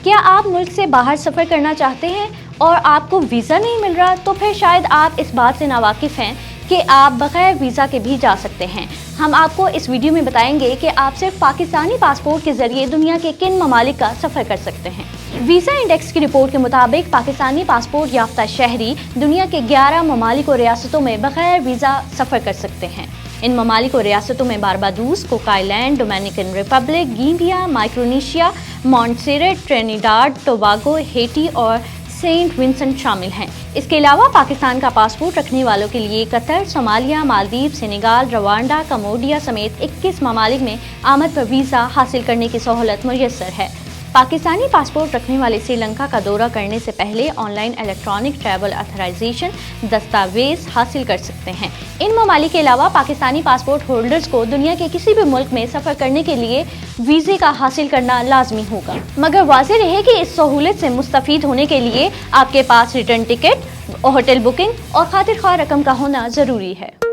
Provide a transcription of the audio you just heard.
کیا آپ ملک سے باہر سفر کرنا چاہتے ہیں اور آپ کو ویزا نہیں مل رہا؟ تو پھر شاید آپ اس بات سے ناواقف ہیں کہ آپ بغیر ویزا کے بھی جا سکتے ہیں۔ ہم آپ کو اس ویڈیو میں بتائیں گے کہ آپ صرف پاکستانی پاسپورٹ کے ذریعے دنیا کے کن ممالک کا سفر کر سکتے ہیں۔ ویزا انڈیکس کی رپورٹ کے مطابق پاکستانی پاسپورٹ یافتہ شہری دنیا کے 11 ممالک اور ریاستوں میں بغیر ویزا سفر کر سکتے ہیں۔ ان ممالک اور ریاستوں میں Barbados, Cook Island, Dominican Republic, Gambia, Micronesia, Montserrat, Trinidad Tobago, Haiti اور سینٹ ونسنٹ شامل ہیں۔ اس کے علاوہ پاکستان کا پاسپورٹ رکھنے والوں کے لیے Qatar, Somalia, Maldives, Senegal, Rwanda, Cambodia سمیت 21 ممالک میں آمد پر ویزا حاصل کرنے کی سہولت میسر ہے۔ پاکستانی پاسپورٹ رکھنے والے سری لنکا کا دورہ کرنے سے پہلے آن لائن الیکٹرانک ٹریول اتھرائزیشن دستاویز حاصل کر سکتے ہیں۔ ان ممالک کے علاوہ پاکستانی پاسپورٹ ہولڈرز کو دنیا کے کسی بھی ملک میں سفر کرنے کے لیے ویزے کا حاصل کرنا لازمی ہوگا، مگر واضح رہے کہ اس سہولت سے مستفید ہونے کے لیے آپ کے پاس ریٹرن ٹکٹ، ہوٹل بکنگ اور خاطر خواہ رقم کا ہونا ضروری ہے۔